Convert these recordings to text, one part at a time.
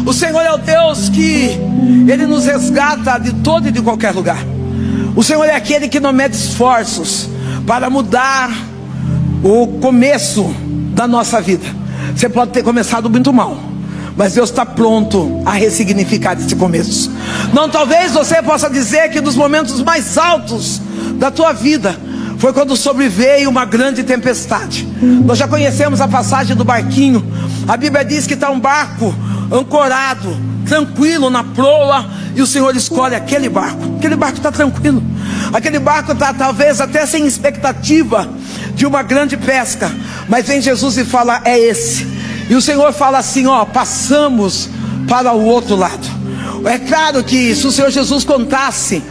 O Senhor é o Deus que Ele nos resgata de todo e de qualquer lugar. O Senhor é aquele que não mede esforços para mudar o começo da nossa vida. Você pode ter começado muito mal, mas Deus está pronto a ressignificar esse começo. Não, talvez você possa dizer que nos momentos mais altos da tua vida foi quando sobreveio uma grande tempestade. Nós já conhecemos a passagem do barquinho. A Bíblia diz que está um barco ancorado, tranquilo na proa, e o Senhor escolhe aquele barco. Aquele barco está tranquilo. Aquele barco está talvez até sem expectativa de uma grande pesca, mas vem Jesus e fala: é esse. E o Senhor fala assim: ó, passamos para o outro lado. É claro que se o Senhor Jesus contasse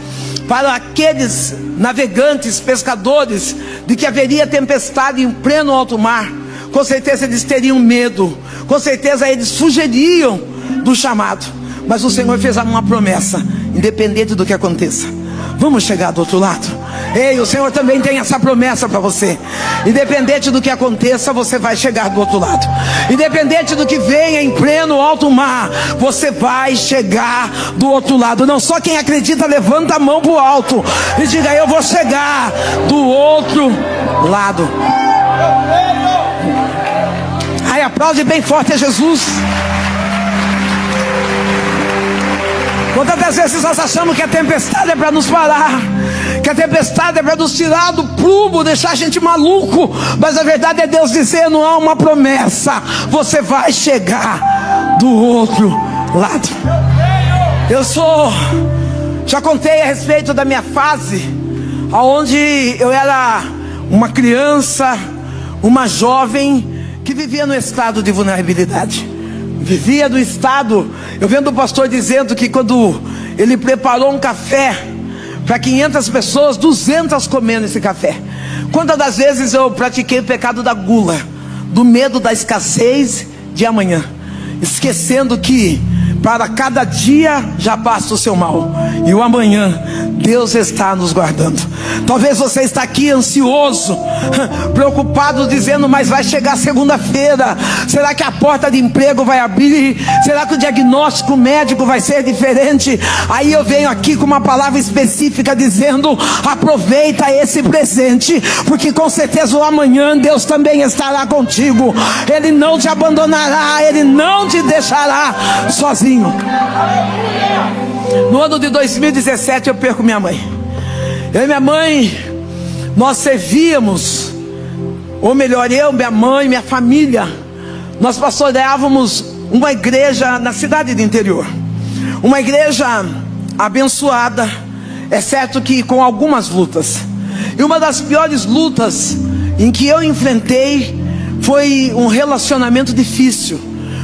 para aqueles navegantes, pescadores, de que haveria tempestade em pleno alto mar, com certeza eles teriam medo, com certeza eles fugiriam do chamado. Mas o Senhor fez uma promessa: independente do que aconteça, vamos chegar do outro lado. Ei, o Senhor também tem essa promessa para você. Independente do que aconteça, você vai chegar do outro lado. Independente do que venha em pleno alto mar, você vai chegar do outro lado. Não, só quem acredita levanta a mão para o alto e diga: eu vou chegar do outro lado. Ai, aplaude bem forte a Jesus. Quantas vezes nós achamos que a tempestade é para nos parar, que a tempestade é para nos tirar do prumo, deixar a gente maluco, mas a verdade é Deus dizendo: há uma promessa, você vai chegar do outro lado. Já contei a respeito da minha fase, onde eu era uma criança, uma jovem que vivia no estado de vulnerabilidade. Vivia do estado. Eu vendo o pastor dizendo que quando ele preparou um café para 500 pessoas, 200 comendo esse café. Quantas das vezes eu pratiquei o pecado da gula, do medo da escassez de amanhã, esquecendo que para cada dia já basta o seu mal, e o amanhã Deus está nos guardando. Talvez você está aqui ansioso, preocupado, dizendo: mas vai chegar segunda-feira, será que a porta de emprego vai abrir? Será que o diagnóstico médico vai ser diferente? Aí eu venho aqui com uma palavra específica dizendo: aproveita esse presente, porque com certeza o amanhã Deus também estará contigo. Ele não te abandonará, Ele não te deixará sozinho. No ano de 2017 eu perco minha mãe. Eu e minha mãe, nós servíamos, ou melhor, eu, minha mãe, minha família, nós pastoreávamos uma igreja na cidade do interior. Uma igreja abençoada, é certo que com algumas lutas. E uma das piores lutas em que eu enfrentei foi um relacionamento difícil,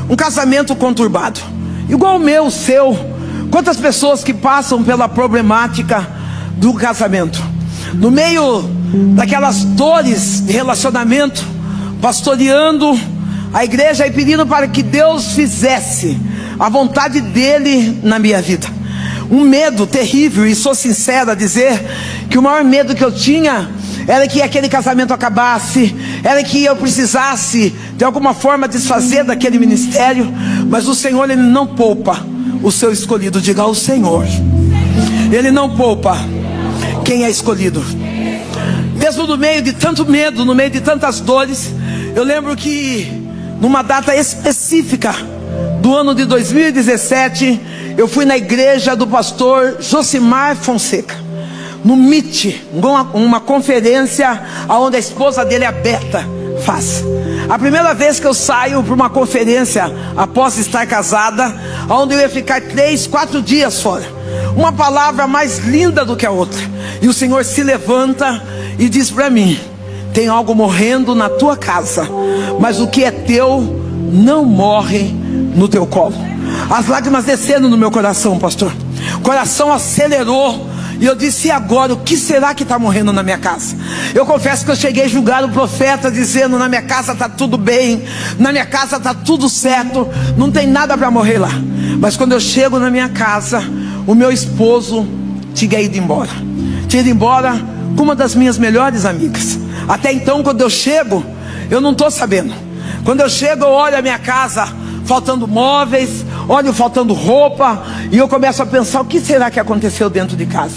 um casamento conturbado, igual o meu, o seu. Quantas pessoas que passam pela problemática do casamento, no meio daquelas dores de relacionamento, pastoreando a igreja e pedindo para que Deus fizesse a vontade dele na minha vida. Um medo terrível, e sou sincero a dizer que o maior medo que eu tinha era que aquele casamento acabasse, era que eu precisasse de alguma forma desfazer daquele ministério. Mas o Senhor, Ele não poupa o seu escolhido. Diga: ao Senhor, Ele não poupa quem é escolhido. Mesmo no meio de tanto medo, no meio de tantas dores, eu lembro que numa data específica do ano de 2017, eu fui na igreja do pastor Josimar Fonseca, no MIT, uma conferência onde a esposa dele, a Beta, faz. A primeira vez que eu saio para uma conferência após estar casada, onde eu ia ficar 3, 4 dias fora. Uma palavra mais linda do que a outra. E o Senhor se levanta e diz para mim: tem algo morrendo na tua casa, mas o que é teu não morre no teu colo. As lágrimas desceram no meu coração, pastor. O coração acelerou. E eu disse: e agora, o que será que está morrendo na minha casa? Eu confesso que eu cheguei a julgar o profeta, dizendo: na minha casa está tudo bem, na minha casa está tudo certo, não tem nada para morrer lá. Mas quando eu chego na minha casa, o meu esposo tinha ido embora. Tinha ido embora com uma das minhas melhores amigas. Até então, quando eu chego, eu não estou sabendo. Quando eu chego, eu olho a minha casa faltando móveis, olho faltando roupa, e eu começo a pensar: o que será que aconteceu dentro de casa?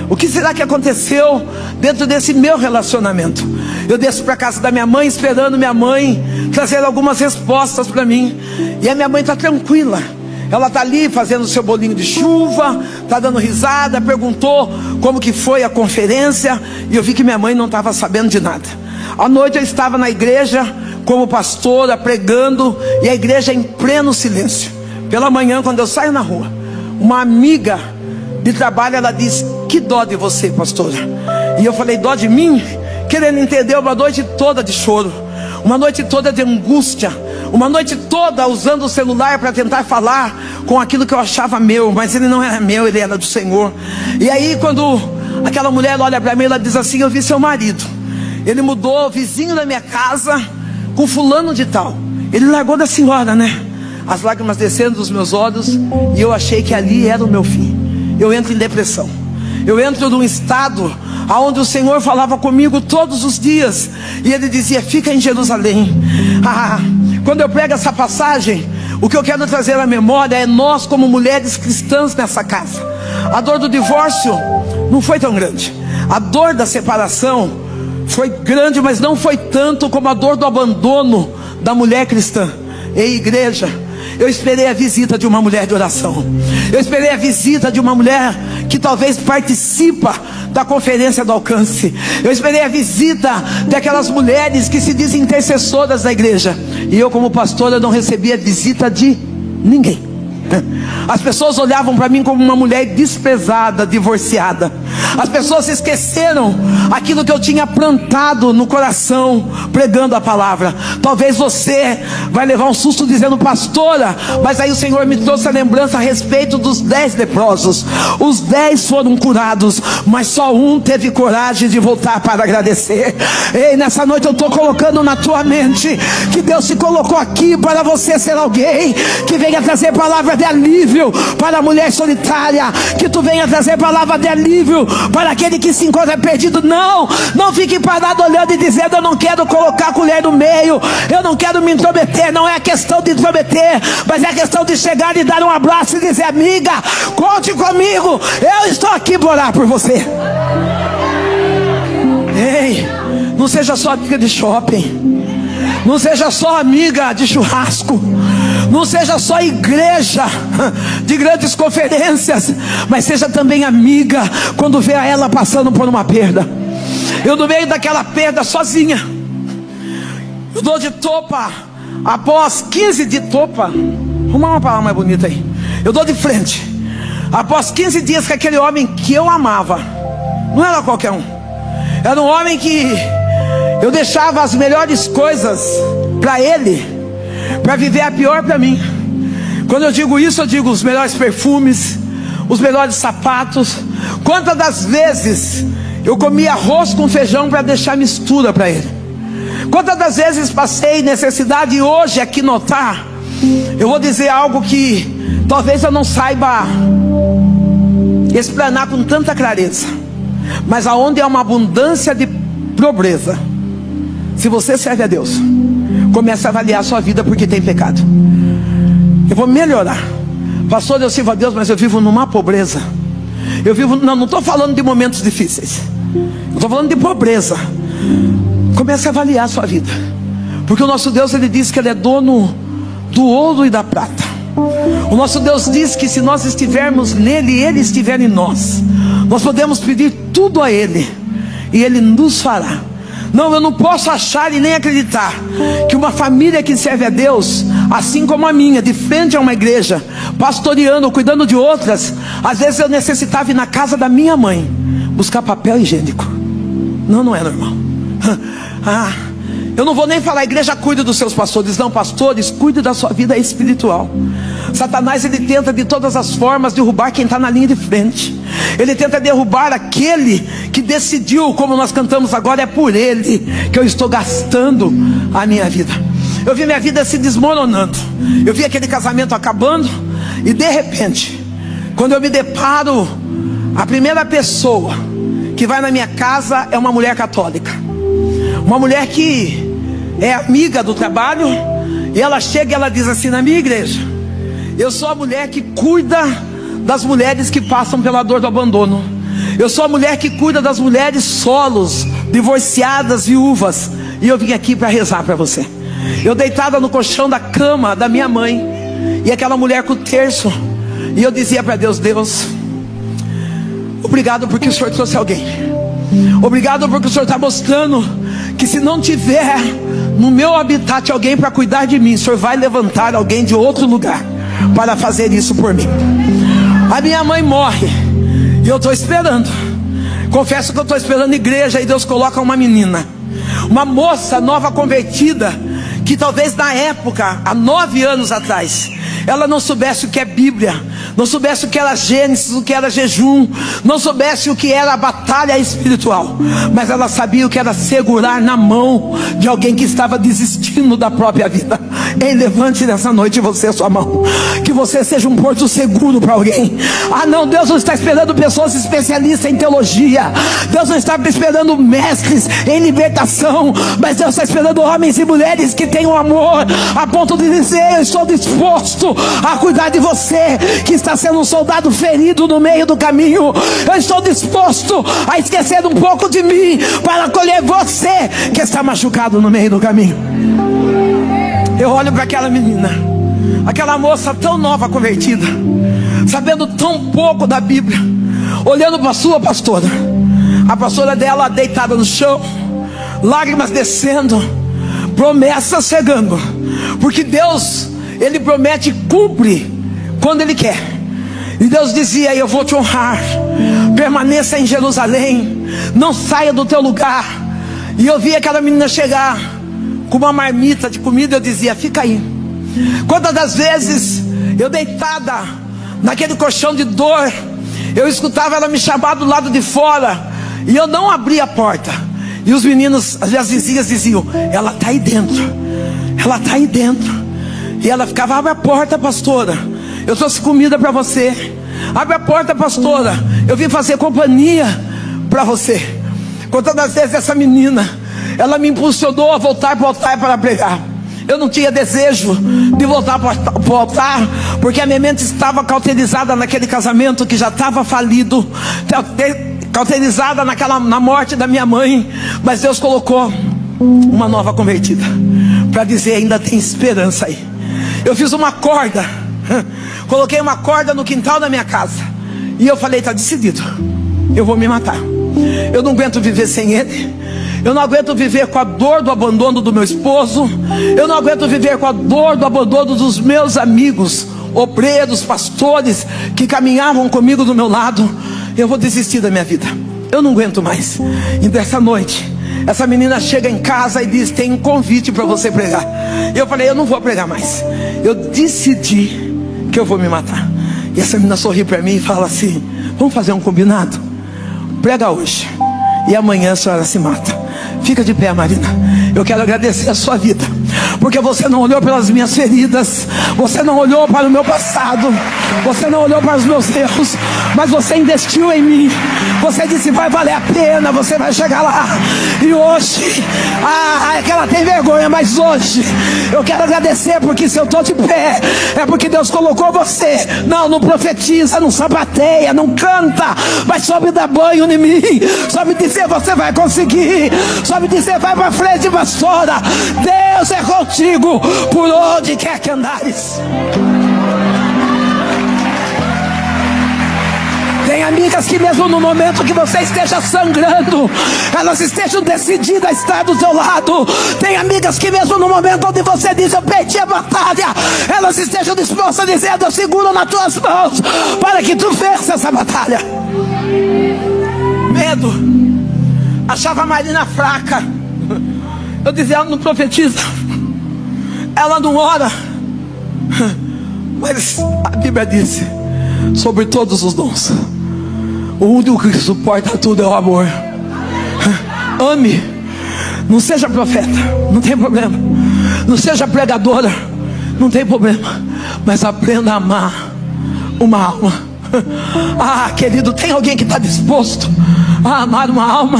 O que será que aconteceu dentro desse meu relacionamento? Eu desço para a casa da minha mãe, esperando minha mãe trazer algumas respostas para mim. E a minha mãe está tranquila. Ela está ali fazendo o seu bolinho de chuva, está dando risada, perguntou como que foi a conferência. E eu vi que minha mãe não estava sabendo de nada. À noite eu estava na igreja como pastora, pregando, e a igreja em pleno silêncio. Pela manhã, quando eu saio na rua, uma amiga de trabalho, ela disse: que dó de você, pastora. E eu falei: dó de mim? Querendo entender, uma noite toda de choro, uma noite toda de angústia, uma noite toda usando o celular para tentar falar com aquilo que eu achava meu, mas ele não era meu, ele era do Senhor. E aí quando aquela mulher olha para mim, ela diz assim: eu vi seu marido, ele mudou, vizinho da minha casa, com fulano de tal, ele largou da senhora, né? As lágrimas descendo dos meus olhos, e eu achei que ali era o meu fim. Eu entro em depressão, eu entro num estado aonde o Senhor falava comigo todos os dias, e Ele dizia: fica em Jerusalém. Quando eu prego essa passagem, o que eu quero trazer à memória é nós como mulheres cristãs nessa casa. A dor do divórcio não foi tão grande, a dor da separação foi grande, mas não foi tanto como a dor do abandono da mulher cristã. Ei, igreja, eu esperei a visita de uma mulher de oração. Eu esperei a visita de uma mulher que talvez participa da conferência do alcance. Eu esperei a visita daquelas mulheres que se dizem intercessoras da igreja. E eu, como pastor, eu não recebi a visita de ninguém. As pessoas olhavam para mim como uma mulher desprezada, divorciada. As pessoas esqueceram aquilo que eu tinha plantado no coração, pregando a palavra. Talvez você vai levar um susto dizendo: pastora, mas aí o Senhor me trouxe a lembrança a respeito dos 10 leprosos. Os 10 foram curados, mas só um teve coragem de voltar para agradecer. Ei, nessa noite eu estou colocando na tua mente que Deus se colocou aqui para você ser alguém que venha trazer palavra de alívio para a mulher solitária, que tu venha trazer palavra de alívio para aquele que se encontra perdido. Não fique parado olhando e dizendo: eu não quero colocar a colher no meio, eu não quero me intrometer. Não é a questão de intrometer, mas é a questão de chegar e dar um abraço e dizer: amiga, conte comigo, eu estou aqui para orar por você. Ei, não seja só amiga de shopping, não seja só amiga de churrasco, não seja só igreja de grandes conferências, mas seja também amiga quando vê a ela passando por uma perda. Eu, no meio daquela perda, sozinha, eu dou de topa, após 15 de topa, arruma uma palavra mais bonita aí, eu dou de frente, após 15 dias com aquele homem que eu amava. Não era qualquer um, era um homem que eu deixava as melhores coisas para ele, para viver a pior para mim. Quando eu digo isso, eu digo os melhores perfumes, os melhores sapatos. Quantas das vezes eu comia arroz com feijão para deixar mistura para ele? Quantas das vezes passei necessidade? E hoje aqui notar, eu vou dizer algo que talvez eu não saiba explanar com tanta clareza, mas aonde há uma abundância de pobreza, se você serve a Deus, comece a avaliar a sua vida, porque tem pecado. Eu vou melhorar. Pastor, eu sirvo a Deus, mas eu vivo numa pobreza. Eu vivo, não estou falando de momentos difíceis, estou falando de pobreza. Comece a avaliar a sua vida, porque o nosso Deus, Ele diz que Ele é dono do ouro e da prata. O nosso Deus diz que se nós estivermos nele e Ele estiver em nós, nós podemos pedir tudo a Ele e Ele nos fará. Não, eu não posso achar e nem acreditar que uma família que serve a Deus, assim como a minha, de frente a uma igreja, pastoreando, cuidando de outras, às vezes eu necessitava ir na casa da minha mãe buscar papel higiênico. Não é normal. Eu não vou nem falar: a igreja cuida dos seus pastores. Não, pastores, cuide da sua vida espiritual. Satanás, ele tenta de todas as formas derrubar quem está na linha de frente. Ele tenta derrubar aquele que decidiu, como nós cantamos agora: é por ele que eu estou gastando a minha vida. Eu vi minha vida se desmoronando, eu vi aquele casamento acabando, e de repente, quando eu me deparo, a primeira pessoa que vai na minha casa é uma mulher católica, uma mulher que é amiga do trabalho, e ela chega e ela diz assim: na minha igreja Eu sou a mulher que cuida das mulheres que passam pela dor do abandono. Eu sou a mulher que cuida das mulheres solos, divorciadas, viúvas. E eu vim aqui para rezar para você. Eu deitada no colchão da cama da minha mãe, e aquela mulher com o terço, e eu dizia para Deus: Deus, obrigado porque o Senhor trouxe alguém. Obrigado porque o Senhor está mostrando que se não tiver no meu habitat alguém para cuidar de mim, o Senhor vai levantar alguém de outro lugar para fazer isso por mim. A minha mãe morre e eu estou esperando. Confesso que eu estou esperando igreja, e Deus coloca uma menina, uma moça nova convertida, que talvez na época, há 9 anos atrás, ela não soubesse o que é Bíblia, não soubesse o que era Gênesis, o que era jejum, não soubesse o que era a batalha espiritual, mas ela sabia o que era segurar na mão de alguém que estava desistindo da própria vida. Ei, levante nessa noite você a sua mão, que você seja um porto seguro para alguém. Ah não, Deus não está esperando pessoas especialistas em teologia, Deus não está esperando mestres em libertação, mas Deus está esperando homens e mulheres que tenham amor, a ponto de dizer: eu estou disposto a cuidar de você que está sendo um soldado ferido no meio do caminho. Eu estou disposto a esquecer um pouco de mim para acolher você que está machucado no meio do caminho. Eu olho para aquela menina, aquela moça tão nova convertida, sabendo tão pouco da Bíblia, olhando para a sua pastora, a pastora dela deitada no chão, lágrimas descendo, promessas chegando, porque Deus, Ele promete e cumpre quando Ele quer. E Deus dizia: eu vou te honrar, permaneça em Jerusalém, não saia do teu lugar. E eu vi aquela menina chegar com uma marmita de comida. Eu dizia: fica aí. Quantas das vezes eu deitada naquele colchão de dor, eu escutava ela me chamar do lado de fora, e eu não abria a porta, e os meninos, as vizinhas diziam: ela está aí dentro, ela está aí dentro. E ela ficava: abre a porta, pastora, eu trouxe comida para você. Abre a porta, pastora, eu vim fazer companhia para você. Quantas das vezes essa menina, ela me impulsionou a voltar para o altar para pregar. Eu não tinha desejo de voltar para o altar, porque a minha mente estava cauterizada naquele casamento que já estava falido, cauterizada na morte da minha mãe. Mas Deus colocou uma nova convertida para dizer: ainda tem esperança aí. Eu fiz uma corda, coloquei uma corda no quintal da minha casa, e eu falei: está decidido, eu vou me matar. Eu não aguento viver sem ele. Eu não aguento viver com a dor do abandono do meu esposo. Eu não aguento viver com a dor do abandono dos meus amigos, obreiros, pastores, que caminhavam comigo do meu lado. Eu vou desistir da minha vida, eu não aguento mais. E dessa noite, essa menina chega em casa e diz: tem um convite para você pregar. Eu falei: eu não vou pregar mais, eu decidi que eu vou me matar. E essa menina sorri para mim e fala assim: vamos fazer um combinado? Prega hoje, e amanhã a senhora se mata. Fica de pé, Marina. Eu quero agradecer a sua vida, porque você não olhou pelas minhas feridas, você não olhou para o meu passado, você não olhou para os meus erros, mas você investiu em mim. Você disse: vai valer a pena, você vai chegar lá. E hoje, é que ela tem vergonha, mas hoje eu quero agradecer, porque se eu estou de pé, é porque Deus colocou você. Não profetiza, não sapateia, não canta, mas sobe dar banho em mim, sobe dizer: você vai conseguir, sobe dizer: vai para frente, pastora, Deus é contigo por onde quer que andares. Tem amigas que mesmo no momento que você esteja sangrando, elas estejam decididas a estar do seu lado. Tem amigas que mesmo no momento onde você diz: eu perdi a batalha, elas estejam dispostas a dizer: eu seguro nas tuas mãos para que tu vença essa batalha. Medo, achava a Marina fraca. Eu dizia: ela não profetiza, ela não ora. Mas a Bíblia diz: sobre todos os dons, o único que suporta tudo é o amor. Ame. Não seja profeta, não tem problema. Não seja pregadora, não tem problema. Mas aprenda a amar uma alma. Querido, tem alguém que está disposto a amar uma alma?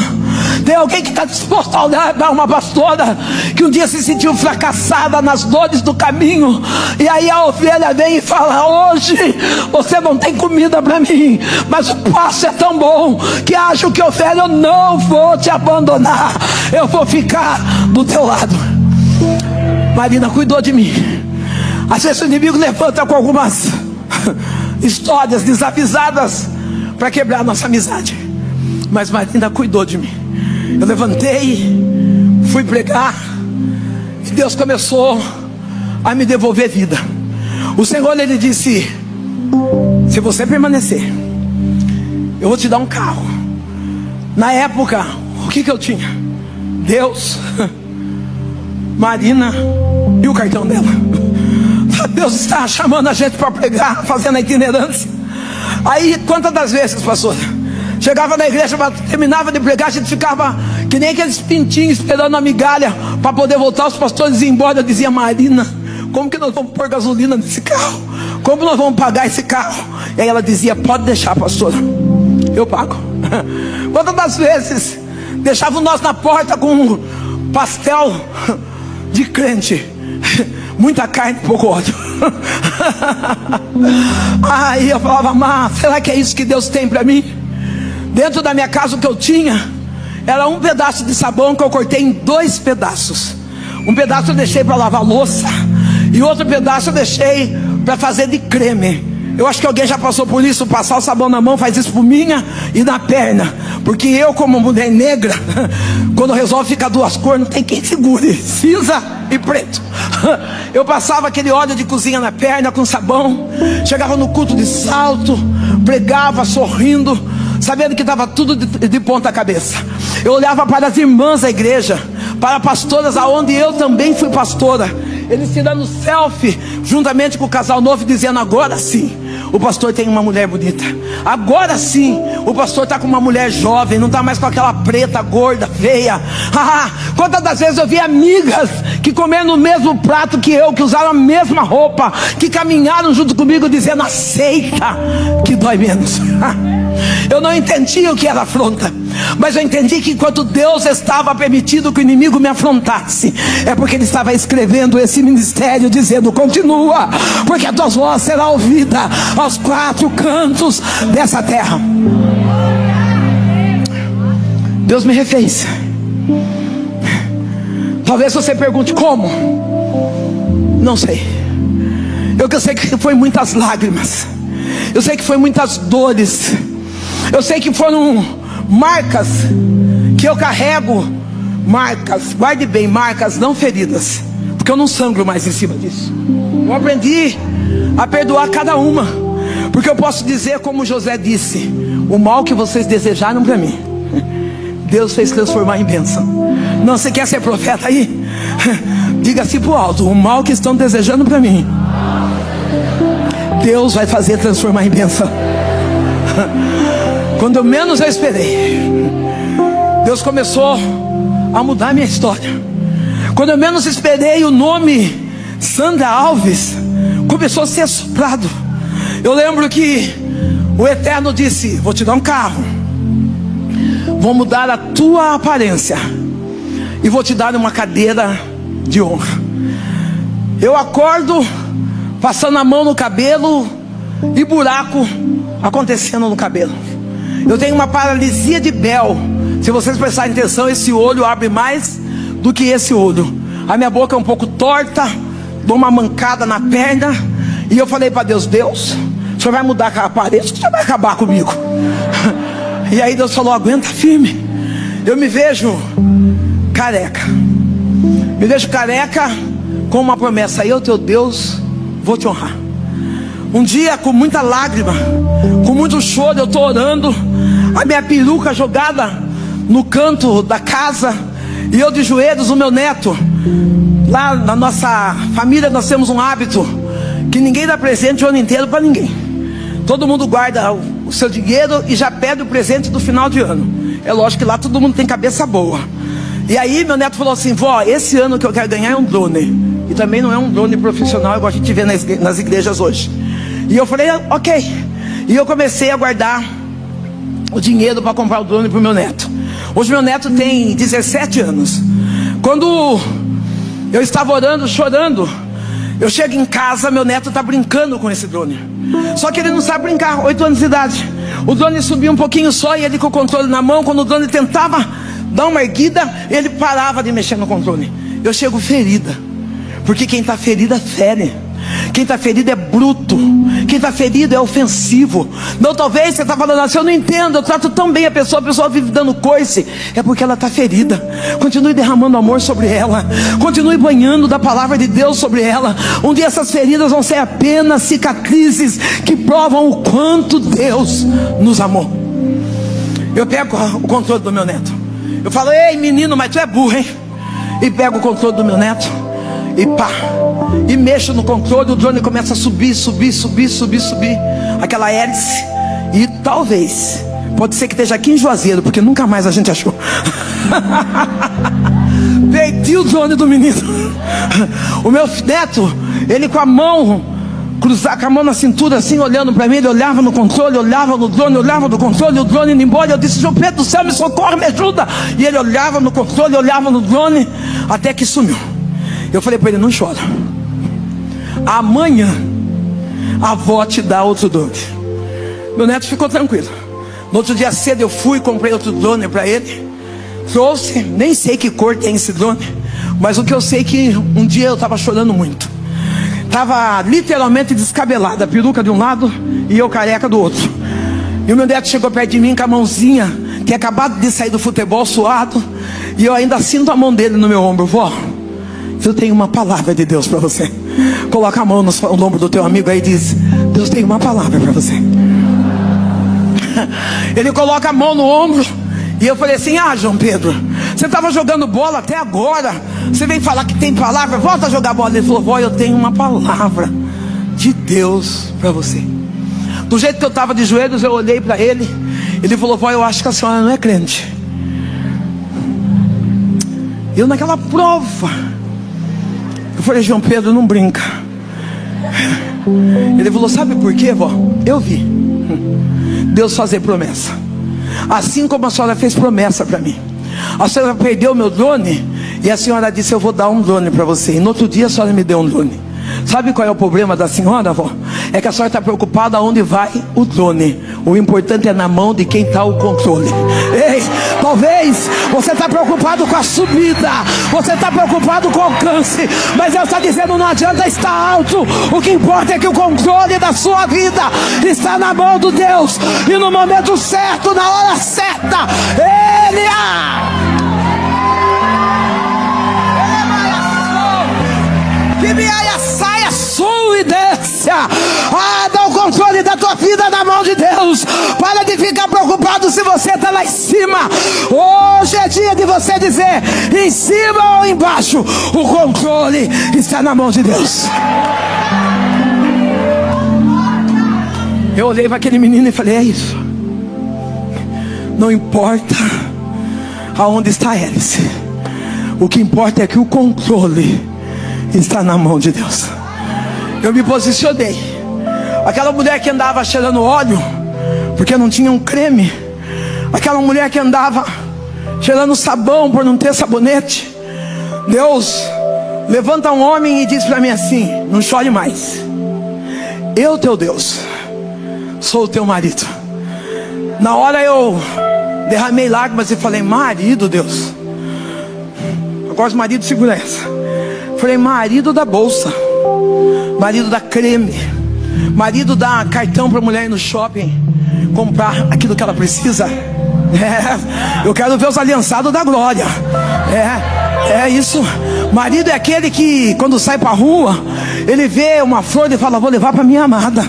Tem ver? Alguém que está disposto a olhar para uma pastora que um dia se sentiu fracassada nas dores do caminho, e aí a ovelha vem e fala: hoje você não tem comida para mim, mas o pasto é tão bom que acho que, ovelha, eu não vou te abandonar, eu vou ficar do teu lado. Marina cuidou de mim. Às vezes o inimigo levanta com algumas histórias desavisadas para quebrar a nossa amizade, mas Marina cuidou de mim. Eu levantei, fui pregar, e Deus começou a me devolver vida. O Senhor, Ele disse: se você permanecer, eu vou te dar um carro. Na época, o que eu tinha? Deus, Marina e o cartão dela. Deus está chamando a gente para pregar, fazendo a itinerância. Aí, quantas das vezes, pastor, chegava na igreja, terminava de pregar, a gente ficava que nem aqueles pintinhos esperando a migalha para poder voltar. Os pastores iam embora. Eu dizia: Marina, como que nós vamos pôr gasolina nesse carro? Como nós vamos pagar esse carro? E aí ela dizia: pode deixar, pastor, eu pago. Quantas das vezes deixavam nós na porta com um pastel de crente, muita carne, pouco óleo. Aí eu falava: mas será que é isso que Deus tem para mim? Dentro da minha casa, o que eu tinha era um pedaço de sabão que eu cortei em 2 pedaços. Um pedaço eu deixei para lavar louça, e outro pedaço eu deixei para fazer de creme. Eu acho que alguém já passou por isso: passar o sabão na mão, faz espuminha e na perna. Porque eu, como mulher negra, quando resolve ficar 2 cores, não tem quem segure, cinza e preto. Eu passava aquele óleo de cozinha na perna com sabão, chegava no culto de salto, pregava sorrindo, sabendo que estava tudo de ponta cabeça. Eu olhava para as irmãs da igreja, para pastoras, aonde eu também fui pastora, eles tirando selfie juntamente com o casal novo, dizendo: agora sim o pastor tem uma mulher bonita, agora sim o pastor está com uma mulher jovem, não está mais com aquela preta, gorda, feia. Quantas das vezes eu vi amigas que comeram no mesmo prato que eu, que usaram a mesma roupa, que caminharam junto comigo, dizendo: aceita que dói menos. Eu não entendi o que era afronta, mas eu entendi que enquanto Deus estava permitindo que o inimigo me afrontasse, é porque Ele estava escrevendo esse ministério, dizendo: continua, porque a tua voz será ouvida aos 4 cantos dessa terra. Deus me refez. Talvez você pergunte: como? Não sei. Eu sei que foi muitas lágrimas, eu sei que foi muitas dores, eu sei que foram marcas que eu carrego. Marcas, guarde bem, marcas, não feridas, porque eu não sangro mais em cima disso. Eu aprendi a perdoar cada uma, porque eu posso dizer como José disse: o mal que vocês desejaram para mim, Deus fez transformar em bênção. Não, você quer ser profeta aí? Diga assim pro alto: o mal que estão desejando para mim, Deus vai fazer transformar em bênção. Quando eu menos eu esperei, Deus começou a mudar a minha história. Quando eu menos esperei, o nome Sandra Alves começou a ser soprado. Eu lembro que o Eterno disse: vou te dar um carro, vou mudar a tua aparência e vou te dar uma cadeira de honra. Eu acordo passando a mão no cabelo e buraco acontecendo no cabelo. Eu tenho uma paralisia de Bell. Se vocês prestarem atenção, esse olho abre mais do que esse olho. A minha boca é um pouco torta, dou uma mancada na perna. E eu falei para Deus: Deus, o Senhor vai mudar a aparência, o Senhor vai acabar comigo. E aí Deus falou: aguenta firme. Eu me vejo careca. Me vejo careca com uma promessa: eu, teu Deus, vou te honrar. Um dia, com muita lágrima, com muito choro, eu estou orando, a minha peruca jogada no canto da casa, e eu de joelhos, o meu neto. Lá na nossa família nós temos um hábito que ninguém dá presente o ano inteiro para ninguém. Todo mundo guarda o seu dinheiro e já pede o presente do final de ano. É lógico que lá todo mundo tem cabeça boa. E aí meu neto falou assim: vó, esse ano que eu quero ganhar é um drone. E também não é um drone profissional, igual a gente vê nas igrejas hoje. E eu falei: ok. E eu comecei a guardar o dinheiro para comprar o drone para o meu neto. Hoje meu neto tem 17 anos. Quando eu estava orando, chorando, eu chego em casa, meu neto está brincando com esse drone. Só que ele não sabe brincar, 8 anos de idade. O drone subia um pouquinho só e ele com o controle na mão. Quando o drone tentava dar uma erguida, ele parava de mexer no controle. Eu chego ferida, porque quem está ferido fere. Quem está ferido é bruto. Quem está ferido é ofensivo. Não, talvez você está falando assim, eu não entendo, eu trato tão bem a pessoa vive dando coice. É porque ela está ferida. Continue derramando amor sobre ela. Continue banhando da palavra de Deus sobre ela. Um dia essas feridas vão ser apenas cicatrizes que provam o quanto Deus nos amou. Eu pego o controle do meu neto. Eu falo, ei menino, mas tu é burro, hein? E pego o controle do meu neto e pá, e mexo no controle. O drone começa a subir aquela hélice. E talvez, pode ser que esteja aqui em Juazeiro, porque nunca mais a gente achou. Perdi o drone do menino. O meu neto, ele com a mão cruzar, com a mão na cintura assim, olhando para mim, ele olhava no controle, olhava no drone, olhava no controle, o drone indo embora. Eu disse, João Pedro do céu, me socorre, me ajuda. E ele olhava no controle, olhava no drone, até que sumiu. Eu falei para ele, não chora. Amanhã a avó te dá outro drone. Meu neto ficou tranquilo. No outro dia cedo eu fui, comprei outro drone para ele. Trouxe, nem sei que cor tem esse drone, mas o que eu sei é que um dia eu estava chorando muito. Estava literalmente descabelada, a peruca de um lado e eu careca do outro. E o meu neto chegou perto de mim com a mãozinha, tinha acabado de sair do futebol suado, e eu ainda sinto a mão dele no meu ombro. Vó, eu tenho uma palavra de Deus para você. Coloca a mão no ombro do teu amigo aí e diz, Deus tem uma palavra para você. Ele coloca a mão no ombro e eu falei assim, João Pedro, você estava jogando bola até agora, você vem falar que tem palavra, volta a jogar bola. Ele falou, vó, eu tenho uma palavra de Deus para você. Do jeito que eu estava de joelhos, eu olhei para ele. Ele falou, vó, eu acho que a senhora não é crente. Eu naquela prova, eu falei, João Pedro, não brinca. Ele falou, sabe por quê, vó? Eu vi Deus fazer promessa. Assim como a senhora fez promessa para mim. A senhora perdeu meu drone e a senhora disse, eu vou dar um drone para você. E no outro dia a senhora me deu um drone. Sabe qual é o problema da senhora, avó? É que a senhora está preocupada aonde vai o drone. O importante é na mão de quem está o controle. Ei, talvez você está preocupado com a subida, você está preocupado com o alcance, mas Deus está dizendo, não adianta estar alto. O que importa é que o controle da sua vida está na mão do Deus. E no momento certo, na hora certa, Ele que me saia sul e desça. Dá o controle da tua vida na mão de Deus. Para de ficar preocupado se você está lá em cima. Hoje é dia de você dizer, em cima ou embaixo, o controle está na mão de Deus. Eu olhei para aquele menino e falei, é isso. Não importa aonde está a hélice, o que importa é que o controle está na mão de Deus. Eu me posicionei. Aquela mulher que andava cheirando óleo porque não tinha um creme, aquela mulher que andava cheirando sabão por não ter sabonete, Deus levanta um homem e diz para mim assim, não chore mais. Eu, teu Deus, sou o teu marido. Na hora eu derramei lágrimas e falei, marido, Deus. Agora os maridos segura essa. Falei, marido da bolsa, marido da creme, marido dá cartão para a mulher ir no shopping comprar aquilo que ela precisa. Eu quero ver os aliançados da glória. É isso. Marido é aquele que quando sai para a rua, ele vê uma flor e fala, vou levar para minha amada.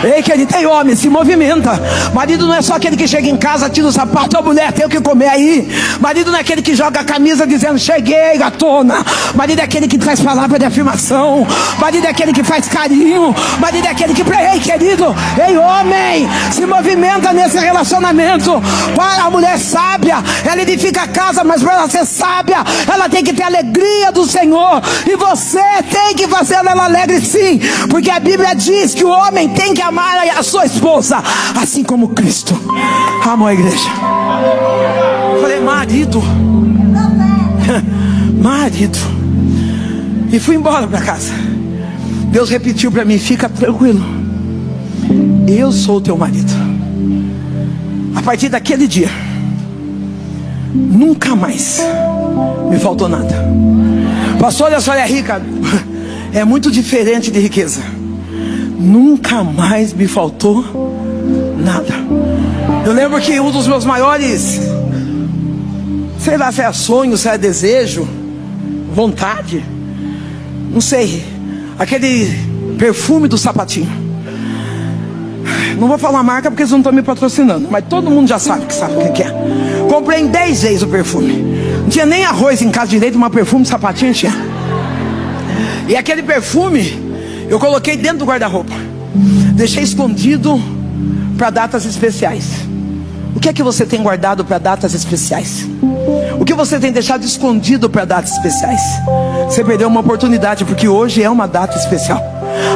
Ei, que ele tem homem, se movimenta. Marido não é só aquele que chega em casa, tira o sapato, a mulher tem o que comer aí. Marido não é aquele que joga a camisa dizendo, cheguei, gatona. Marido é aquele que traz palavra de afirmação. Marido é aquele que faz carinho. Marido é aquele que, ei, querido, ei, homem, se movimenta nesse relacionamento. Para a mulher sábia, ela edifica a casa, mas para ela ser sábia, ela tem que ter a alegria do Senhor. E você tem que fazer ela alegre, sim, porque a Bíblia diz que o homem tem que amar a sua esposa, assim como Cristo amou a igreja. Eu falei, marido. Marido. E fui embora para casa. Deus repetiu para mim: fica tranquilo, eu sou o teu marido. A partir daquele dia, nunca mais me faltou nada. Pastor, olha só, é rica. É muito diferente de riqueza. Nunca mais me faltou nada. Eu lembro que um dos meus maiores, sei lá se é sonho, se é desejo, vontade, não sei, aquele perfume do Sapatinho. Não vou falar a marca porque eles não estão me patrocinando, mas todo mundo já sabe o que é. Comprei em 10 vezes o perfume. Não tinha nem arroz em casa direito, mas perfume do Sapatinho tinha. E aquele perfume eu coloquei dentro do guarda-roupa, deixei escondido para datas especiais. O que é que você tem guardado para datas especiais? O que você tem deixado escondido para datas especiais? Você perdeu uma oportunidade, porque hoje é uma data especial.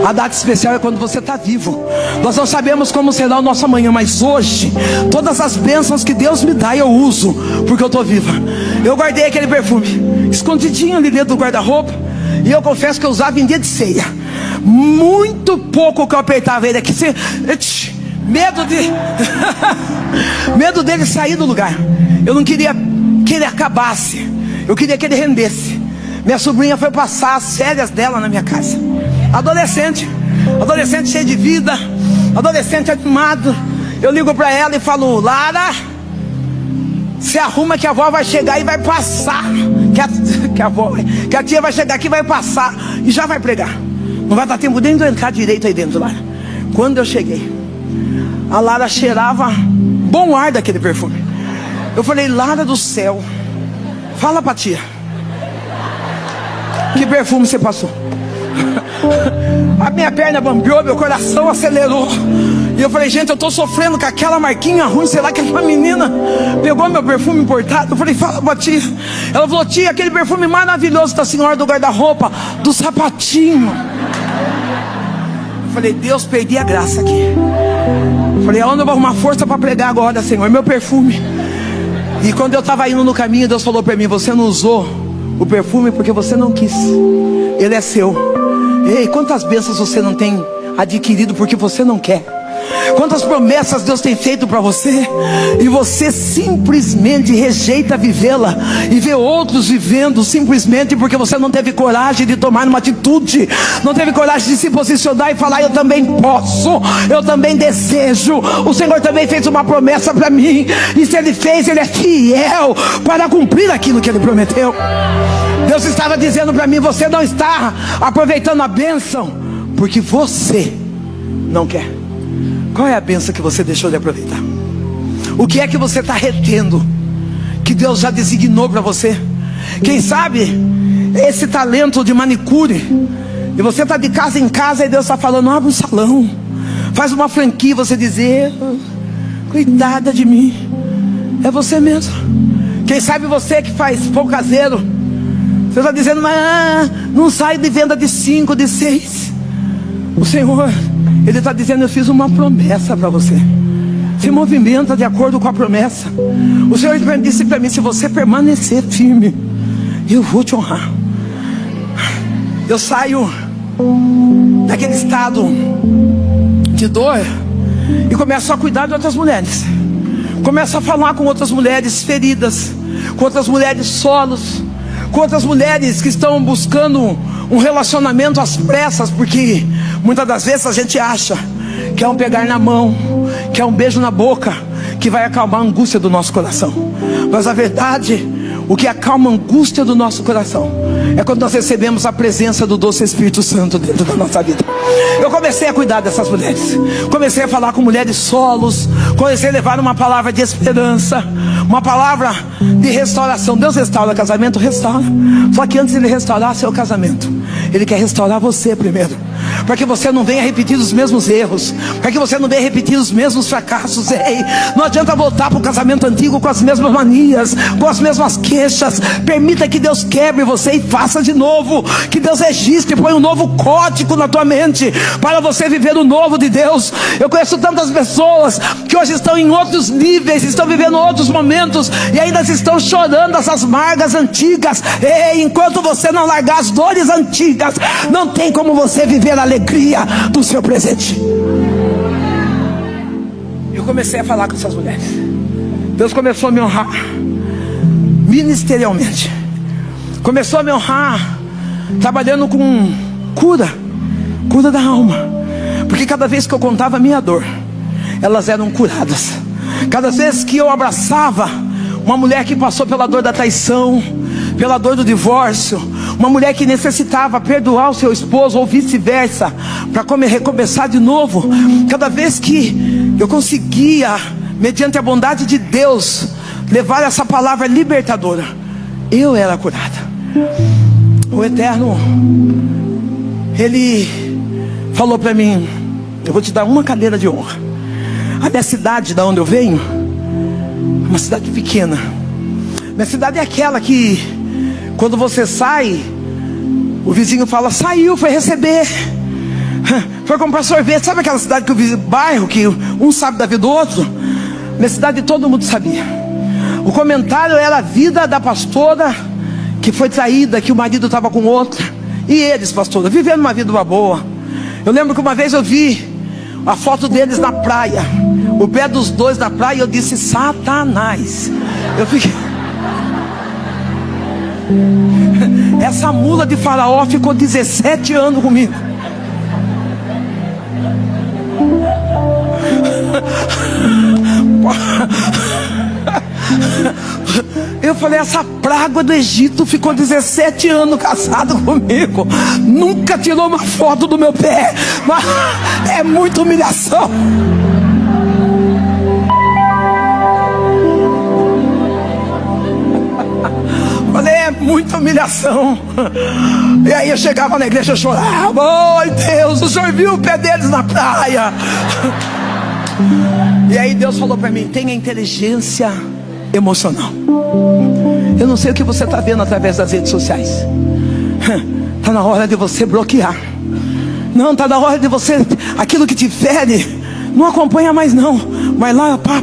A data especial é quando você está vivo. Nós não sabemos como será o nosso amanhã, mas hoje, todas as bênçãos que Deus me dá, eu uso, porque eu estou viva. Eu guardei aquele perfume escondidinho ali dentro do guarda-roupa. E eu confesso que eu usava em dia de ceia. Muito pouco que eu apertava ele aqui. Medo de medo dele sair do lugar. Eu não queria que ele acabasse, eu queria que ele rendesse. Minha sobrinha foi passar as férias dela na minha casa. Adolescente cheio de vida, adolescente animado. Eu ligo para ela e falo: Lara, se arruma que a avó vai chegar e vai passar, que a tia vai chegar aqui e vai passar e já vai pregar. Não vai dar tempo nem de eu entrar direito aí dentro, Lara. Quando eu cheguei, a Lara cheirava bom ar daquele perfume. Eu falei: Lara do céu, fala pra tia, que perfume você passou? A minha perna bambeou, meu coração acelerou. E eu falei: gente, eu tô sofrendo com aquela marquinha ruim. Sei lá que aquela menina pegou meu perfume importado. Eu falei: fala pra tia. Ela falou: tia, aquele perfume maravilhoso da senhora do guarda-roupa, do Sapatinho. Eu falei: Deus, perdi a graça aqui. Eu falei: aonde eu vou arrumar força para pregar agora, Senhor? Meu perfume. E quando eu estava indo no caminho, Deus falou para mim: você não usou o perfume porque você não quis. Ele é seu. Ei, quantas bênçãos você não tem adquirido porque você não quer? Quantas promessas Deus tem feito para você e você simplesmente rejeita vivê-la e vê outros vivendo simplesmente porque você não teve coragem de tomar uma atitude, não teve coragem de se posicionar e falar: eu também posso, eu também desejo. O Senhor também fez uma promessa para mim, e se Ele fez, Ele é fiel para cumprir aquilo que Ele prometeu. Deus estava dizendo para mim: você não está aproveitando a bênção porque você não quer. Qual é a bênção que você deixou de aproveitar? O que é que você está retendo, que Deus já designou para você? Quem sabe esse talento de manicure, e você está de casa em casa e Deus está falando: abre um salão, faz uma franquia. Você dizer: cuidada de mim. É você mesmo. Quem sabe você que faz pão caseiro, você está dizendo: mas não sai de venda de 5, de 6. O Senhor, Ele está dizendo: eu fiz uma promessa para você. Se movimenta de acordo com a promessa. O Senhor disse para mim: se você permanecer firme, eu vou te honrar. Eu saio daquele estado de dor e começo a cuidar de outras mulheres. Começo a falar com outras mulheres feridas, com outras mulheres solos, com outras mulheres que estão buscando um relacionamento às pressas, porque muitas das vezes a gente acha que é um pegar na mão, que é um beijo na boca, que vai acalmar a angústia do nosso coração. Mas a verdade, o que acalma a angústia do nosso coração é quando nós recebemos a presença do doce Espírito Santo dentro da nossa vida. Eu comecei a cuidar dessas mulheres, comecei a falar com mulheres solos, comecei a levar uma palavra de esperança, uma palavra de restauração. Deus restaura casamento, restaura. Só que antes de Ele restaurar seu casamento, Ele quer restaurar você primeiro, para que você não venha repetir os mesmos erros, para que você não venha repetir os mesmos fracassos. Ei, não adianta voltar para o casamento antigo com as mesmas manias, com as mesmas queixas. Permita que Deus quebre você e faça de novo. Que Deus registre, põe um novo código na tua mente, para você viver o novo de Deus. Eu conheço tantas pessoas que hoje estão em outros níveis, estão vivendo outros momentos, momentos e ainda estão chorando essas margas antigas. Ei, enquanto você não largar as dores antigas, não tem como você viver a alegria do seu presente. Eu comecei a falar com essas mulheres. Deus começou a me honrar ministerialmente. Começou a me honrar trabalhando com cura da alma. Porque cada vez que eu contava a minha dor, elas eram curadas. Cada vez que eu abraçava uma mulher que passou pela dor da traição, pela dor do divórcio, uma mulher que necessitava perdoar o seu esposo ou vice-versa, para recomeçar de novo, cada vez que eu conseguia, mediante a bondade de Deus, levar essa palavra libertadora, eu era curada. O Eterno, Ele falou para mim: eu vou te dar uma cadeira de honra. A minha cidade, da onde eu venho, é uma cidade pequena. Minha cidade é aquela que, quando você sai, o vizinho fala: saiu, foi receber, foi comprar sorvete. Sabe aquela cidade que o bairro, que um sabe da vida do outro? Minha cidade todo mundo sabia. O comentário era a vida da pastora que foi traída, que o marido estava com outra. E eles, pastora, vivendo uma vida boa. Eu lembro que uma vez eu vi a foto deles na praia, o pé dos dois na praia, e eu disse: Satanás. Eu fiquei... Essa mula de Faraó ficou 17 anos comigo. Eu falei: essa praga do Egito ficou 17 anos casado comigo, nunca tirou uma foto do meu pé. Mas é muita humilhação. Falei: é muita humilhação. E aí eu chegava na igreja e chorava: ai Deus, o Senhor viu o pé deles na praia. E aí Deus falou para mim: tenha inteligência emocional. Eu não sei o que você está vendo através das redes sociais. Está na hora de você bloquear. Não, está na hora de você, aquilo que te fere, não acompanha mais não. Vai lá, pá,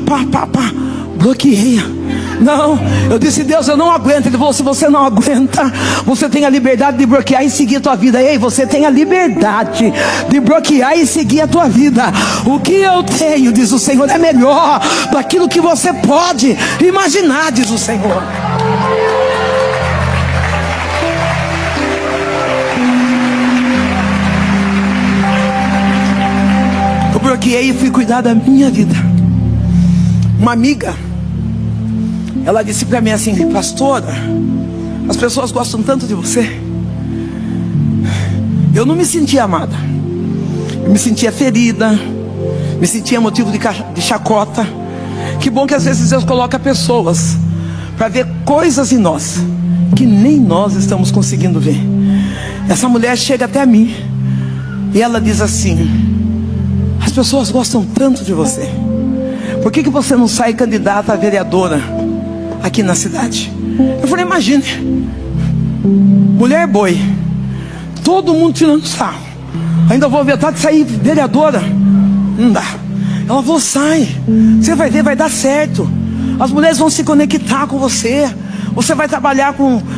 bloqueia. Não, eu disse: Deus, eu não aguento. Ele falou: se você não aguenta, você tem a liberdade de bloquear e seguir a tua vida. Ei, você tem a liberdade de bloquear e seguir a tua vida. O que eu tenho, diz o Senhor, é melhor daquilo que você pode imaginar, diz o Senhor. Eu bloqueei e fui cuidar da minha vida. Uma amiga, ela disse para mim assim: pastora, as pessoas gostam tanto de você. Eu não me sentia amada, eu me sentia ferida, me sentia motivo de chacota. Que bom que às vezes Deus coloca pessoas para ver coisas em nós que nem nós estamos conseguindo ver. Essa mulher chega até mim e ela diz assim: as pessoas gostam tanto de você, por que você não sai candidata a vereadora aqui na cidade? Eu falei: imagine, mulher boi, todo mundo tirando sarro, ainda vou inventar de sair vereadora? Não dá. Ela falou: sai, você vai ver, vai dar certo. As mulheres vão se conectar com você. Você vai trabalhar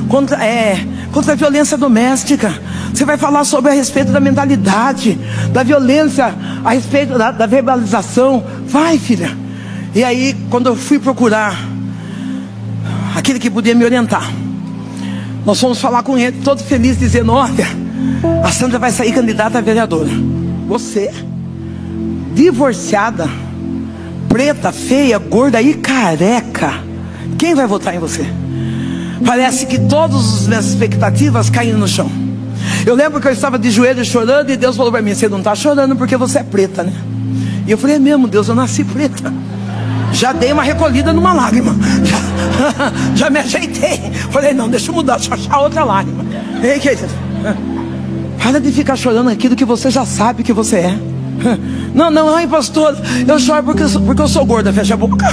contra a violência doméstica. Você vai falar a respeito da mentalidade, da violência, a respeito da verbalização. Vai, filha. E aí, quando eu fui procurar aquele que podia me orientar, nós fomos falar com ele, todo feliz, dizendo: olha, a Sandra vai sair candidata a vereadora. Você, divorciada, preta, feia, gorda e careca, quem vai votar em você? Parece que todas as minhas expectativas caíram no chão. Eu lembro que eu estava de joelhos chorando e Deus falou para mim: você não está chorando porque você é preta, né? E eu falei: é mesmo, Deus, eu nasci preta. Já dei uma recolhida numa lágrima. Já me ajeitei. Falei: não, deixa eu mudar, deixa eu achar outra lágrima. Ei, querido, para de ficar chorando aquilo que você já sabe que você é. Não, ai pastor, eu choro porque eu sou gorda. Fecha a boca,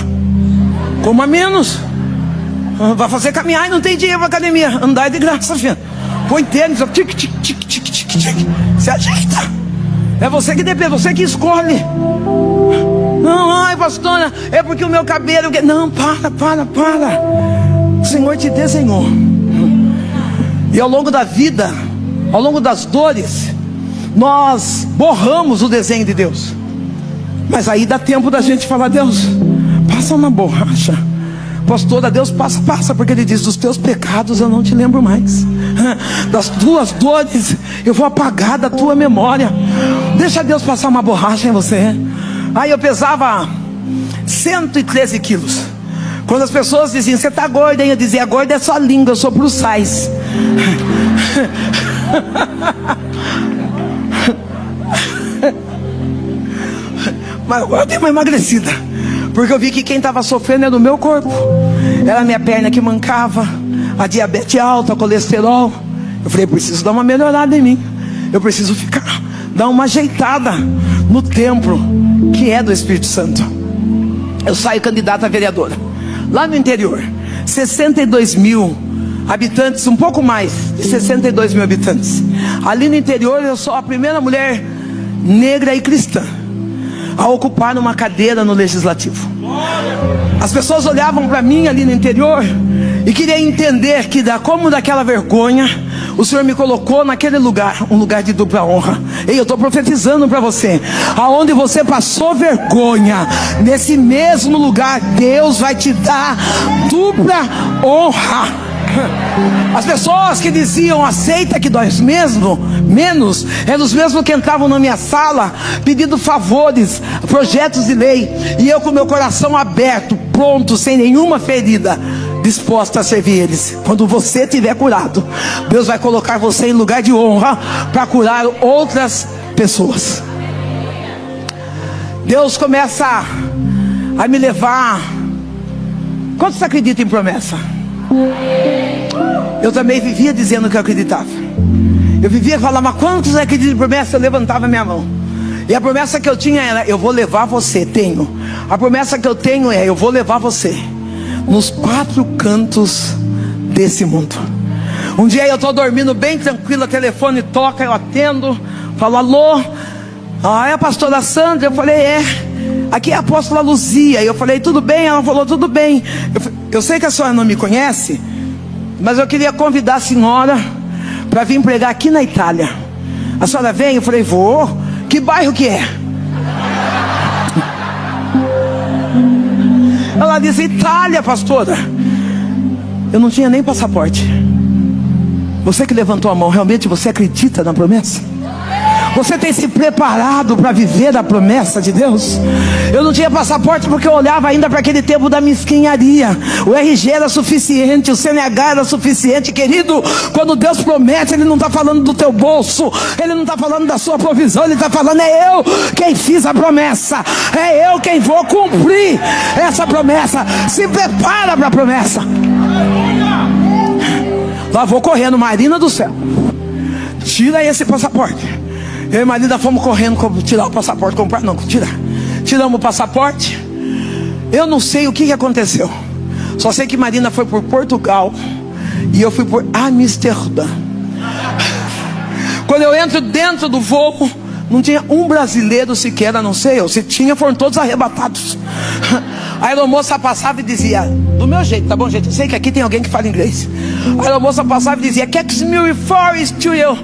coma menos, vai fazer caminhar e não tem dinheiro pra academia. Andar é de graça, filho. Põe tênis, tic, tic, tic, tic, tic, tic. Se ajeita. É você que depende, você que escolhe. Não, ai pastora, é porque o meu cabelo... Não, para. O Senhor te desenhou. E ao longo da vida, ao longo das dores, nós borramos o desenho de Deus. Mas aí dá tempo da gente falar: Deus, passa uma borracha. Pastora, Deus passa, porque Ele diz: dos teus pecados eu não te lembro mais, das tuas dores eu vou apagar da tua memória. Deixa Deus passar uma borracha em você. Aí eu pesava 113 quilos. Quando as pessoas diziam: você está gorda, hein? Eu dizia: gorda é só língua, eu sou plus size. Mas agora eu dei uma emagrecida, porque eu vi que quem estava sofrendo era o meu corpo. Era a minha perna que mancava, a diabetes alta, o colesterol. Eu falei: preciso dar uma melhorada em mim. Eu preciso dar uma ajeitada no templo que é do Espírito Santo. Eu saio candidata a vereadora lá no interior, 62 mil habitantes, um pouco mais de 62 mil habitantes. Ali no interior eu sou a primeira mulher negra e cristã a ocupar uma cadeira no legislativo. As pessoas olhavam para mim ali no interior e queriam entender que como daquela vergonha o Senhor me colocou naquele lugar, um lugar de dupla honra. E eu estou profetizando para você: aonde você passou vergonha, nesse mesmo lugar Deus vai te dar dupla honra. As pessoas que diziam: aceita que dói menos, eram os mesmos que entravam na minha sala pedindo favores, projetos de lei, e eu com meu coração aberto, pronto, sem nenhuma ferida, disposto a servir eles. Quando você estiver curado, Deus vai colocar você em lugar de honra para curar outras pessoas. Deus começa a me levar. Quantos acreditam em promessa? Eu também vivia dizendo que eu acreditava. Eu vivia falando: mas quantos acreditam em promessa? Eu levantava minha mão. E a promessa que eu tinha era: eu vou levar você. A promessa que eu tenho é: eu vou levar você nos 4 cantos desse mundo. Um dia eu estou dormindo bem tranquilo, o telefone toca, eu atendo, falo: alô? É a pastora Sandra? Eu falei: é. Aqui é a apóstola Luzia. Eu falei: tudo bem? Ela falou: tudo bem. Eu sei que a senhora não me conhece, mas eu queria convidar a senhora para vir pregar aqui na Itália. A senhora vem? Eu falei: vou. Que bairro que é? Ela disse: Itália, pastora. Eu não tinha nem passaporte. Você que levantou a mão, realmente você acredita na promessa? Você tem se preparado para viver a promessa de Deus? Eu não tinha passaporte porque eu olhava ainda para aquele tempo da mesquinharia. O RG era suficiente, o CNH era suficiente. Querido, quando Deus promete, Ele não está falando do teu bolso, Ele não está falando da sua provisão, Ele está falando: é eu quem fiz a promessa, é eu quem vou cumprir essa promessa. Se prepara para a promessa. Lá vou correndo, Marina do céu, tira esse passaporte. Eu e Marina fomos correndo tirar o passaporte, tiramos o passaporte. Eu não sei o que aconteceu, só sei que Marina foi por Portugal e eu fui por Amsterdã. Quando eu entro dentro do voo, não tinha um brasileiro sequer, a não ser eu. Se tinha, foram todos arrebatados. A aeromoça passava e dizia, do meu jeito, tá bom, gente? Eu sei que aqui tem alguém que fala inglês. A aeromoça passava e dizia: "Kexmil Forest to you."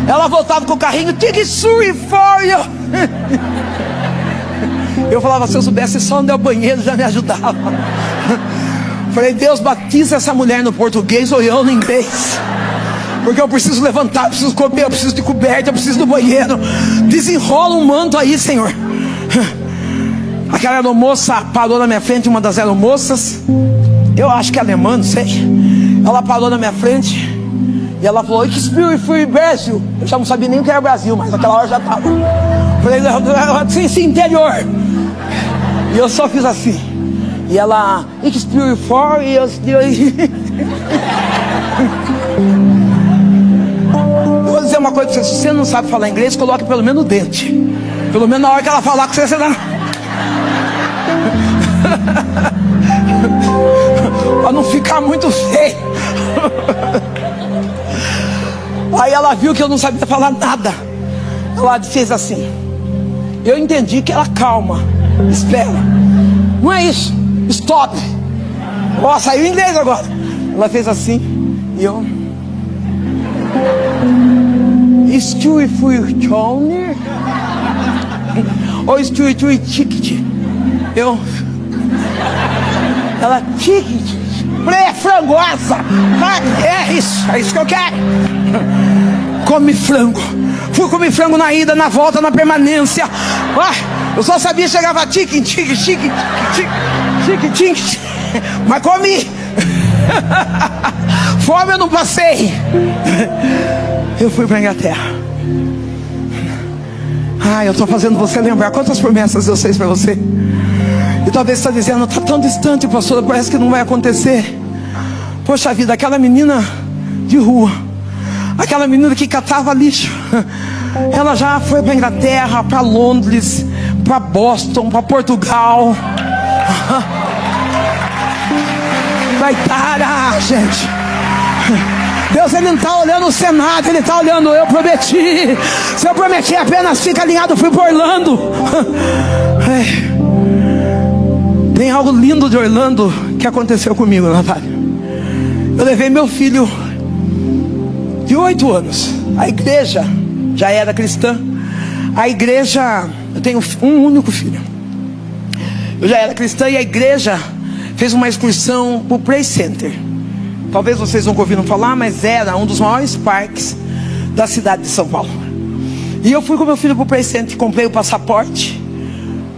Ela voltava com o carrinho: "Tigsuri for you." Eu falava: se eu soubesse só onde é o banheiro, já me ajudava. Falei: Deus, batiza essa mulher no português ou eu no inglês, porque eu preciso levantar, eu preciso comer, eu preciso de coberta, eu preciso do banheiro. Desenrola um manto aí, Senhor. Aquela aeromoça parou na minha frente, uma das aeromoças, eu acho que é alemã, não sei. Ela parou na minha frente e ela falou: "Que Spirit Free Brasil." Eu já não sabia nem o que era Brasil, mas naquela hora já estava. Falei: sim, interior. E eu só fiz assim. E ela: "Que Spirit For." E eu vou dizer uma coisa pra você: se você não sabe falar inglês, coloque pelo menos o dente. Pelo menos na hora que ela falar com você, você dá. Pra não ficar muito feio. Aí ela viu que eu não sabia falar nada. Ela fez assim. Eu entendi que ela, calma, espera. Não é isso, stop. Ó, saiu em inglês agora. Ela fez assim e eu... Stewie fui Tony? Ou Stewie ticket? Eu... Ela, ticket? Falei, é frangosa. É isso que eu quero. Come frango. Fui comer frango na ida, na volta, na permanência. Eu só sabia, chegava tique. Mas comi. Fome eu não passei. Eu fui para a Inglaterra. Eu estou fazendo você lembrar quantas promessas eu fiz para você. E talvez você está dizendo, está tão distante, pastor, parece que não vai acontecer. Poxa vida, aquela menina de rua, aquela menina que catava lixo, ela já foi para a Inglaterra, para Londres, para Boston, para Portugal, para Itália, gente. Deus, Ele não está olhando o Senado, Ele está olhando, eu prometi. Se eu prometi apenas fica alinhado, fui para Orlando. Tem algo lindo de Orlando que aconteceu comigo, Natália. Eu levei meu filho de 8 anos. A igreja já era cristã. A igreja, eu tenho um único filho. Eu já era cristã e a igreja fez uma excursão para o Play Center. Talvez vocês nunca ouviram falar, mas era um dos maiores parques da cidade de São Paulo. E eu fui com meu filho para o Play Center, comprei o passaporte,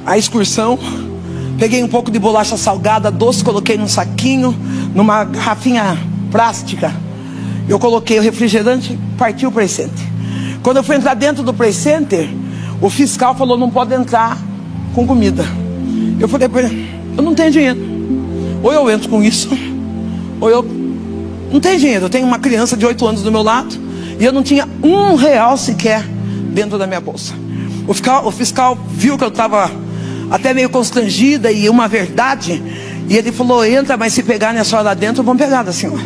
a excursão, peguei um pouco de bolacha salgada, doce, coloquei num saquinho, numa garrafinha plástica. Eu coloquei o refrigerante e parti o Play Center. Quando eu fui entrar dentro do Play Center, o fiscal falou, não pode entrar com comida. Eu falei para ele, eu não tenho dinheiro. Ou eu entro com isso, ou eu não tenho dinheiro. Eu tenho uma criança de 8 anos do meu lado e eu não tinha R$1 sequer dentro da minha bolsa. O fiscal viu que eu estava até meio constrangida e uma verdade, e ele falou, entra, mas se pegarem a senhora lá dentro, vão pegar da senhora.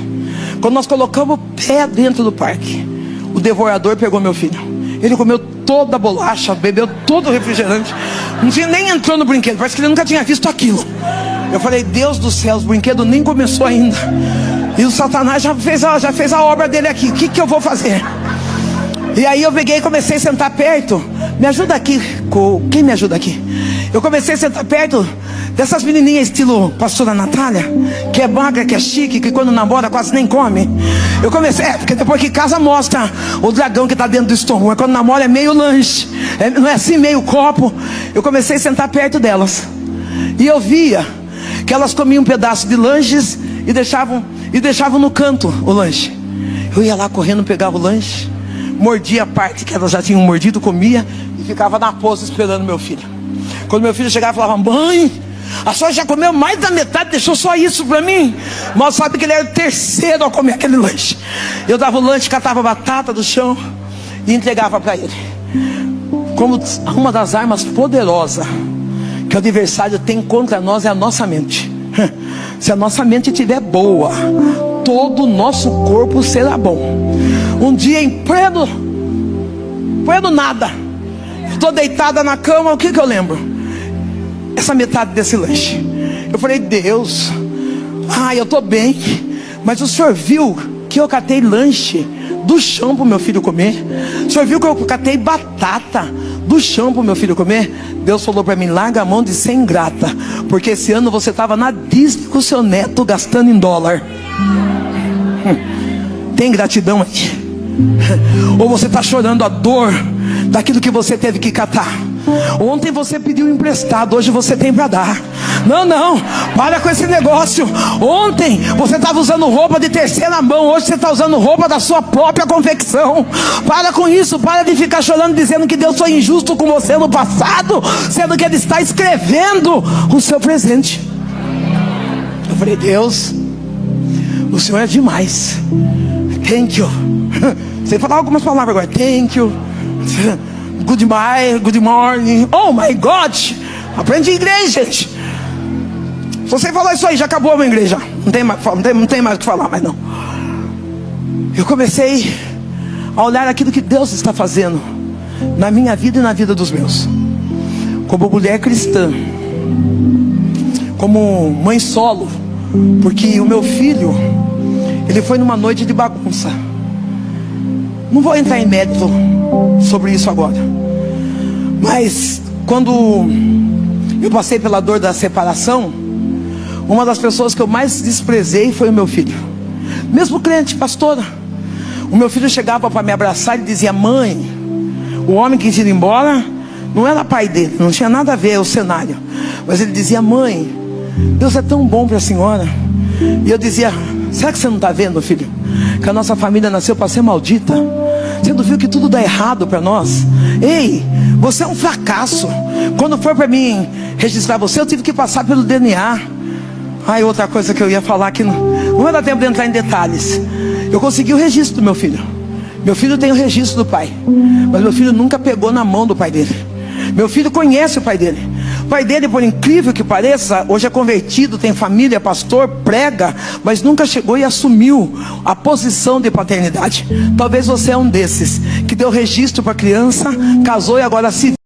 Quando nós colocamos o pé dentro do parque, o devorador pegou meu filho. Ele comeu toda a bolacha, bebeu todo o refrigerante, não tinha, nem entrou no brinquedo, parece que ele nunca tinha visto aquilo. Eu falei, Deus do céu, os brinquedos nem começou ainda, e o Satanás já fez a obra dele aqui. O que eu vou fazer? E aí eu peguei e comecei a sentar perto. Me ajuda aqui, quem me ajuda aqui? Eu comecei a sentar perto dessas menininhas estilo pastora Natália, que é magra, que é chique, que quando namora quase nem come. Eu comecei, porque depois que casa mostra o dragão que está dentro do estômago. Mas quando namora é meio lanche, não é assim, meio copo. Eu comecei a sentar perto delas. E eu via que elas comiam um pedaço de lanches e deixavam no canto o lanche. Eu ia lá correndo, pegava o lanche, mordia a parte que elas já tinham mordido, comia e ficava na pose esperando meu filho. Quando meu filho chegava, falava, mãe, a senhora já comeu mais da metade, deixou só isso para mim. Mal sabe que ele era o terceiro a comer aquele lanche. Eu dava o lanche, catava batata do chão e entregava para ele. Como uma das armas poderosas que o adversário tem contra nós é a nossa mente. Se a nossa mente estiver boa, todo o nosso corpo será bom. Um dia em pleno nada, estou deitada na cama, o que eu lembro? Essa metade desse lanche. Eu falei, Deus, eu estou bem, mas o senhor viu que eu catei lanche do chão para o meu filho comer? O senhor viu que eu catei batata do chão para o meu filho comer? Deus falou para mim, larga a mão de ser ingrata, porque esse ano você estava na Disney com o seu neto gastando em dólar. Tem gratidão aqui? Ou você está chorando a dor daquilo que você teve que catar? Ontem você pediu emprestado, hoje você tem para dar. Não, para com esse negócio. Ontem você estava usando roupa de terceira mão, hoje você está usando roupa da sua própria confecção. Para com isso, para de ficar chorando dizendo que Deus foi injusto com você no passado, sendo que Ele está escrevendo o seu presente. Eu falei, Deus, o Senhor é demais. Thank you. Você falar algumas palavras agora. Thank you. Good morning. Oh my God. Aprende inglês, gente. Se você falar isso aí, já acabou a minha igreja. Não tem mais o que falar, mas não. Eu comecei a olhar aquilo que Deus está fazendo na minha vida e na vida dos meus. Como mulher cristã, como mãe solo, porque o meu filho, ele foi numa noite de bagunça. Não vou entrar em mérito sobre isso agora, mas quando eu passei pela dor da separação, uma das pessoas que eu mais desprezei foi o meu filho. Mesmo crente, pastora, o meu filho chegava para me abraçar e dizia: mãe, o homem que tinha ido embora não era pai dele, não tinha nada a ver o cenário, mas ele dizia: mãe, Deus é tão bom para a senhora. E eu dizia: será que você não está vendo, filho, que a nossa família nasceu para ser maldita? Você não viu que tudo dá errado para nós? Ei, você é um fracasso. Quando for para mim registrar você, eu tive que passar pelo DNA. Aí outra coisa que eu ia falar que não vai dar tempo de entrar em detalhes. Eu consegui o registro do meu filho. Meu filho tem o registro do pai, mas meu filho nunca pegou na mão do pai dele. Meu filho conhece o pai dele. O pai dele, por incrível que pareça, hoje é convertido, tem família, é pastor, prega, mas nunca chegou e assumiu a posição de paternidade. Talvez você é um desses que deu registro para criança, casou e agora se